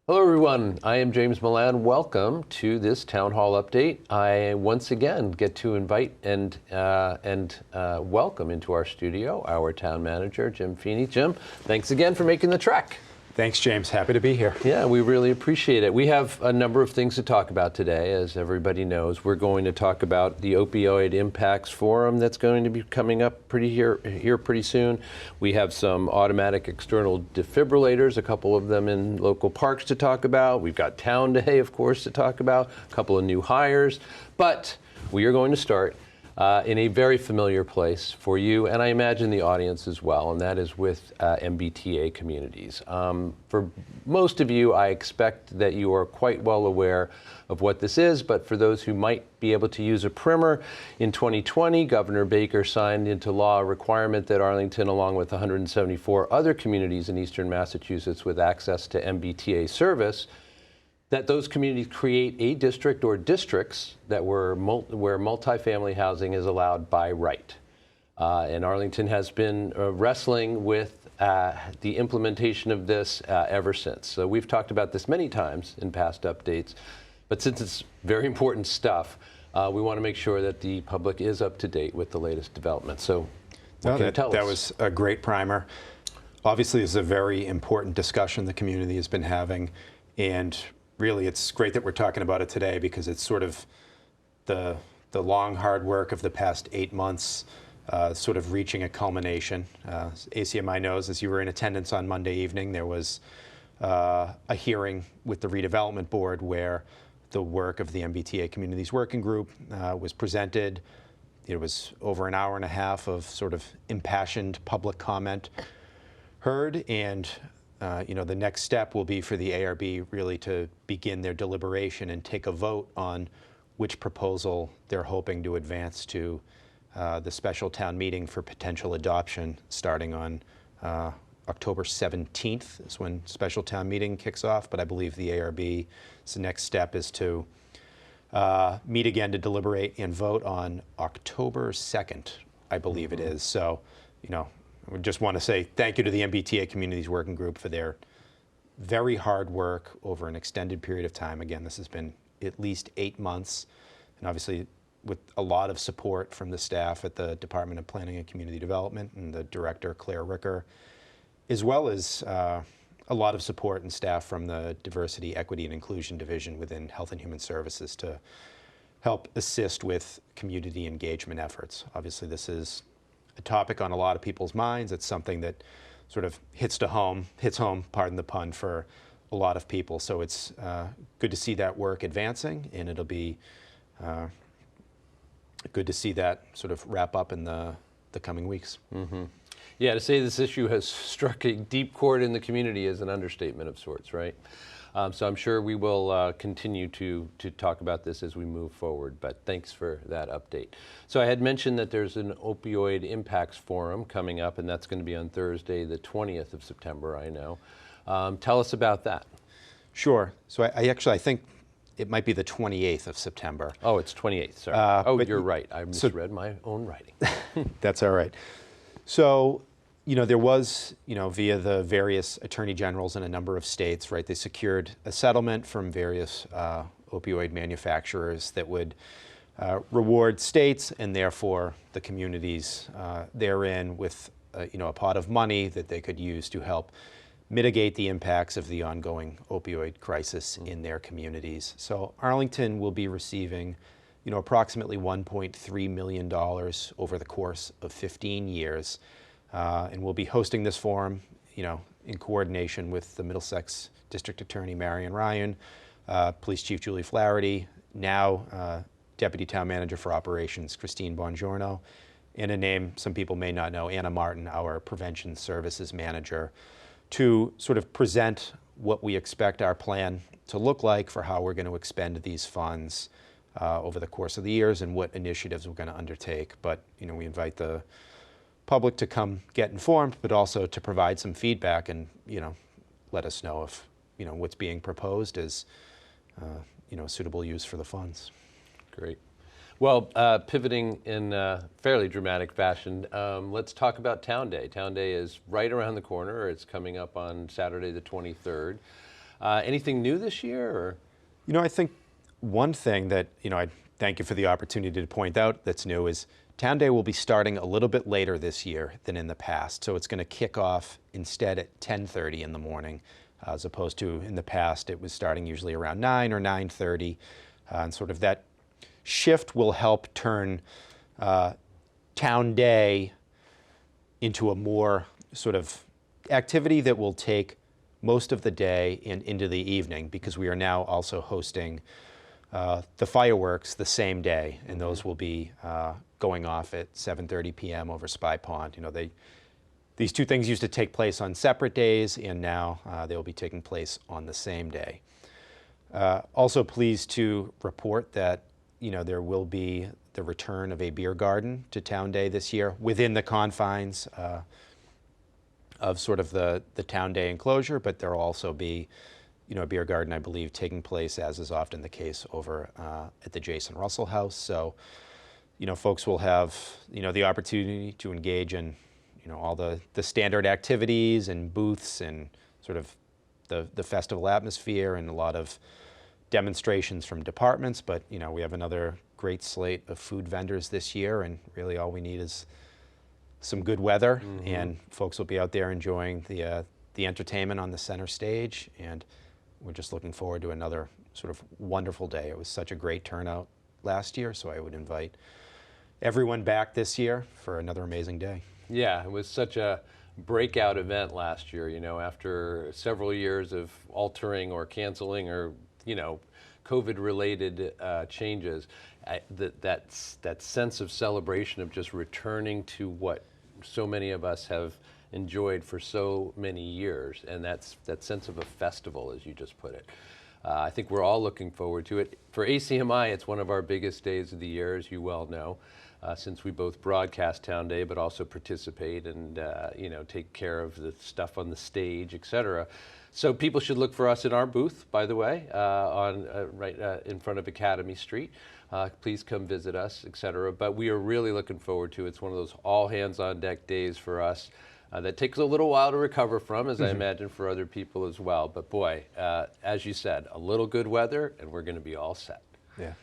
Hello everyone, I am James Milan. Welcome to this Town Hall update. I once again get to invite and welcome into our studio our Town Manager, Jim Feeney. Jim, thanks again for making the trek. Thanks, James. Happy to be here. Yeah, we really appreciate it. We have a number of things to talk about today. As everybody knows, we're going to talk about the Opioid Impacts Forum that's going to be coming up here pretty soon. We have some automatic external defibrillators, a couple of them in local parks to talk about. We've got Town Day, of course, to talk about, a couple of new hires. But we are going to start in a very familiar place for you, and I imagine the audience as well, and that is with MBTA Communities. For most of you, I expect that you are quite well aware of what this is, but for those who might be able to use a primer, in 2020, Governor Baker signed into law a requirement that Arlington, along with 174 other communities in eastern Massachusetts with access to MBTA service, that those communities create a district or districts that where multifamily housing is allowed by right. And Arlington has been wrestling with the implementation of this ever since. So we've talked about this many times in past updates, but since it's very important stuff, we want to make sure that the public is up to date with the latest developments. So what can you tell us? That was a great primer. Obviously, it's a very important discussion the community has been having, and really, it's great that we're talking about it today because it's sort of the long, hard work of the past 8 months sort of reaching a culmination. ACMi knows, as you were in attendance on Monday evening, there was a hearing with the redevelopment board where the work of the MBTA Communities Working Group was presented. It was over an hour and a half of sort of impassioned public comment heard, and the next step will be for the ARB really to begin their deliberation and take a vote on which proposal they're hoping to advance to the special town meeting for potential adoption starting on October 17th is when special town meeting kicks off. But I believe the ARB's next step is to meet again to deliberate and vote on October 2nd, I believe it is. So, we just want to say thank you to the MBTA Communities Working Group for their very hard work over an extended period of time. Again, this has been at least 8 months, and obviously with a lot of support from the staff at the Department of Planning and Community Development and the director, Claire Ricker, as well as a lot of support and staff from the Diversity, Equity, and Inclusion Division within Health and Human Services to help assist with community engagement efforts. Obviously, this is a topic on a lot of people's minds. It's something that sort of hits home, pardon the pun, for a lot of people. So it's good to see that work advancing, and it'll be good to see that sort of wrap up in the coming weeks. Mm-hmm. Yeah, to say this issue has struck a deep chord in the community is an understatement of sorts, right? So I'm sure we will continue to talk about this as we move forward, but thanks for that update. So I had mentioned that there's an Opioid Impacts Forum coming up, and that's going to be on Thursday, the 20th of September, I know. Tell us about that. Sure. So I think it might be the 28th of September. Oh, it's 28th, sorry. You're right. I misread my own writing. That's all right. So, there was, via the various attorney generals in a number of states, right, they secured a settlement from various opioid manufacturers that would reward states and therefore the communities therein with, a pot of money that they could use to help mitigate the impacts of the ongoing opioid crisis in their communities. So Arlington will be receiving, approximately $1.3 million over the course of 15 years. And we'll be hosting this forum, in coordination with the Middlesex District Attorney Marion Ryan, Police Chief Julie Flaherty, now Deputy Town Manager for Operations Christine Bongiorno, and a name some people may not know, Anna Martin, our Prevention Services Manager, to sort of present what we expect our plan to look like for how we're going to expend these funds over the course of the years and what initiatives we're going to undertake. But, we invite the public to come get informed, but also to provide some feedback and, let us know if, what's being proposed is, suitable use for the funds. Great. Well, pivoting in fairly dramatic fashion, let's talk about Town Day. Town Day is right around the corner. It's coming up on Saturday the 23rd. Anything new this year? Or? I think one thing that, I thank you for the opportunity to point out that's new is Town Day will be starting a little bit later this year than in the past. So it's going to kick off instead at 10:30 in the morning, as opposed to in the past it was starting usually around 9 or 9:30. And sort of that shift will help turn Town Day into a more sort of activity that will take most of the day and into the evening, because we are now also hosting the fireworks the same day, and those will be going off at 7:30 p.m. over Spy Pond. These two things used to take place on separate days, and now they will be taking place on the same day. Also pleased to report that there will be the return of a beer garden to Town Day this year within the confines of sort of the Town Day enclosure, but there will also be a beer garden, I believe, taking place, as is often the case, over at the Jason Russell House. So, folks will have, the opportunity to engage in, all the standard activities and booths and sort of the festival atmosphere, and a lot of demonstrations from departments. But, we have another great slate of food vendors this year, and really all we need is some good weather, and folks will be out there enjoying the entertainment on the center stage, and we're just looking forward to another sort of wonderful day. It was such a great turnout last year, so I would invite everyone back this year for another amazing day. Yeah, it was such a breakout event last year, after several years of altering or canceling or, COVID-related changes. That sense of celebration of just returning to what so many of us have enjoyed for so many years, and that sense of a festival, as you just put it. I think we're all looking forward to it. For ACMi, it's one of our biggest days of the year, as you well know, since we both broadcast Town Day, but also participate and take care of the stuff on the stage, etc. So people should look for us in our booth, by the way, right in front of Academy Street. Please come visit us, etc. But we are really looking forward to it. It's one of those all-hands-on-deck days for us. That takes a little while to recover from, as I imagine for other people as well. But boy, as you said, a little good weather, and we're going to be all set. Yeah.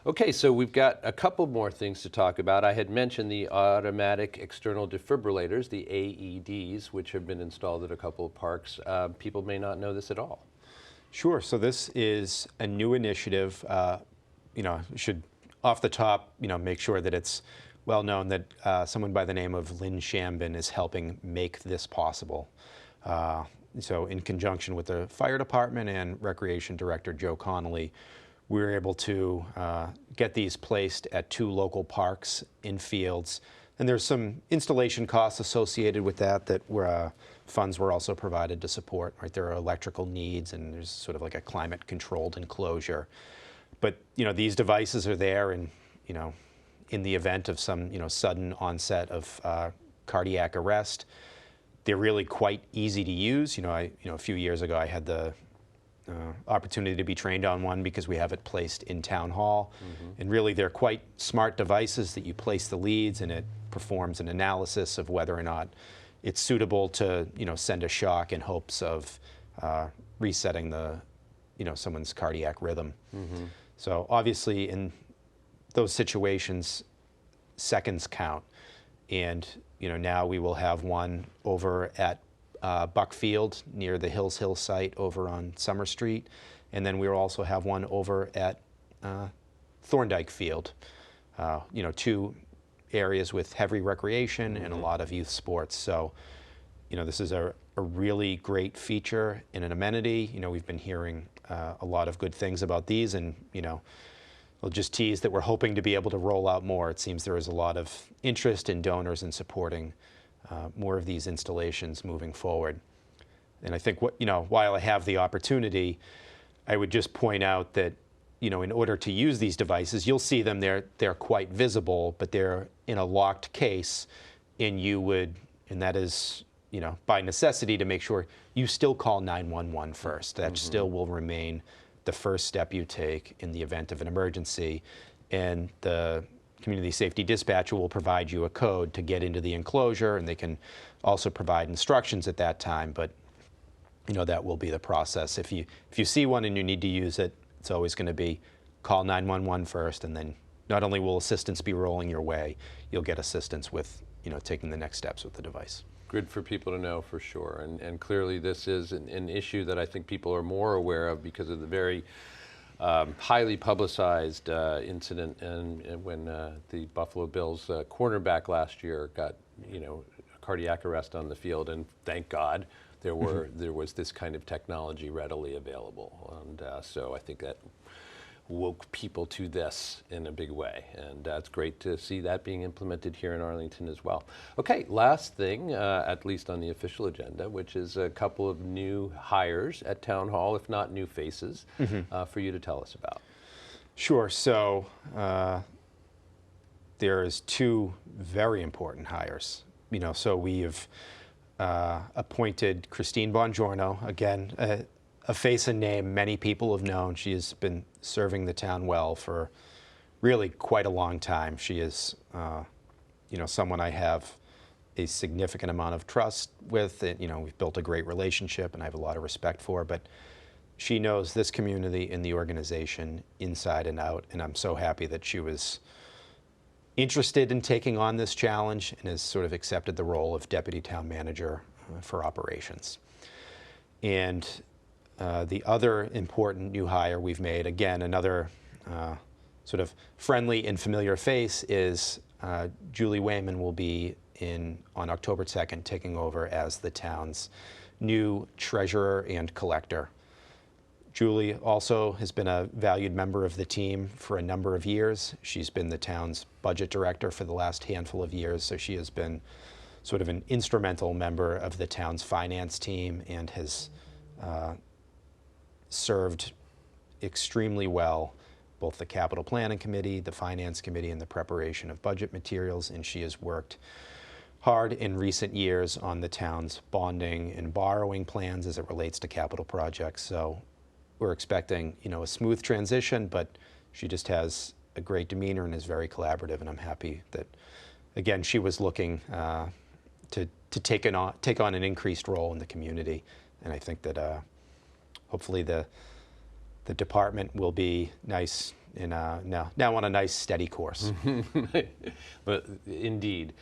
Okay, so we've got a couple more things to talk about. I had mentioned the automatic external defibrillators, the AEDs, which have been installed at a couple of parks. People may not know this at all. Sure. So this is a new initiative. Should off the top, make sure that it's well known that someone by the name of Lynn Shambin is helping make this possible. So in conjunction with the fire department and recreation director Joe Connolly, we were able to get these placed at 2 local parks in fields. And there's some installation costs associated with that funds were also provided to support. Right, there are electrical needs, and there's sort of like a climate-controlled enclosure. But these devices are there, and in the event of some sudden onset of cardiac arrest, they're really quite easy to use. A few years ago I had the opportunity to be trained on one because we have it placed in town hall, and really they're quite smart devices that you place the leads, and it performs an analysis of whether or not it's suitable to send a shock in hopes of resetting the someone's cardiac rhythm. So obviously in those situations, seconds count, and now we will have one over at Buckfield near the Hills Hill site over on Summer Street, and then we will also have one over at Thorndike Field. 2 areas with heavy recreation and a lot of youth sports. So this is a really great feature and an amenity. We've been hearing a lot of good things about these, and I'll just tease that we're hoping to be able to roll out more. It seems there is a lot of interest in donors in supporting more of these installations moving forward. And I think while I have the opportunity, I would just point out that in order to use these devices, you'll see them, they're quite visible, but they're in a locked case, and that is by necessity to make sure you still call 911 first. That still will remain the first step you take in the event of an emergency, and the community safety dispatcher will provide you a code to get into the enclosure, and they can also provide instructions at that time. But that will be the process. If you see one and you need to use it, it's always going to be call 911 first, and then not only will assistance be rolling your way, you'll get assistance with taking the next steps with the device. Good for people to know for sure, and clearly this is an issue that I think people are more aware of because of the very highly publicized incident and when the Buffalo Bills cornerback last year got a cardiac arrest on the field, and thank God there was this kind of technology readily available, and so I think that woke people to this in a big way, and it's great to see that being implemented here in Arlington as well. Okay, last thing, at least on the official agenda, which is a couple of new hires at Town Hall, if not new faces, for you to tell us about. Sure. So there's two very important hires. So we have appointed Christine Bongiorno, again, a face and name many people have known. She has been serving the town well for really quite a long time. She is, someone I have a significant amount of trust with. We've built a great relationship, and I have a lot of respect for her. But she knows this community and the organization inside and out, and I'm so happy that she was interested in taking on this challenge and has sort of accepted the role of deputy town manager for operations. And the other important new hire we've made, again, another sort of friendly and familiar face, is Julie Wayman will be on October 2nd taking over as the town's new treasurer and collector. Julie also has been a valued member of the team for a number of years. She's been the town's budget director for the last handful of years, so she has been sort of an instrumental member of the town's finance team and has served extremely well both the capital planning committee, the finance committee, and the preparation of budget materials, and she has worked hard in recent years on the town's bonding and borrowing plans as it relates to capital projects. So we're expecting, a smooth transition, but she just has a great demeanor and is very collaborative, and I'm happy that, again, she was looking to take on an increased role in the community, and I think that hopefully the department will be nice and now on a nice steady course. But indeed.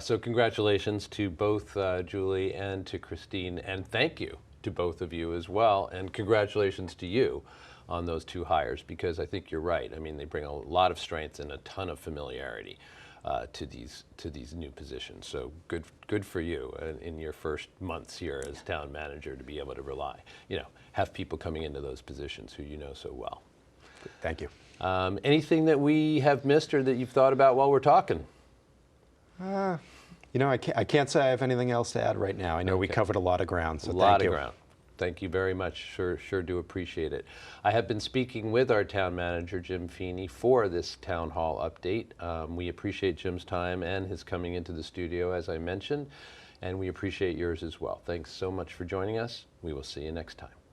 So congratulations to both Julie and to Christine, and thank you to both of you as well, and congratulations to you on those two hires, because I think you're right. I mean, they bring a lot of strength and a ton of familiarity to these new positions. So good for you in your first months here as town manager to be able to rely, have people coming into those positions who you know so well. Thank you. Anything that we have missed or that you've thought about while we're talking? I can't say I have anything else to add right now. I know we covered a lot of ground, so thank you. A lot of ground. Thank you very much. Sure do appreciate it. I have been speaking with our town manager, Jim Feeney, for this town hall update. We appreciate Jim's time and his coming into the studio, as I mentioned, and we appreciate yours as well. Thanks so much for joining us. We will see you next time.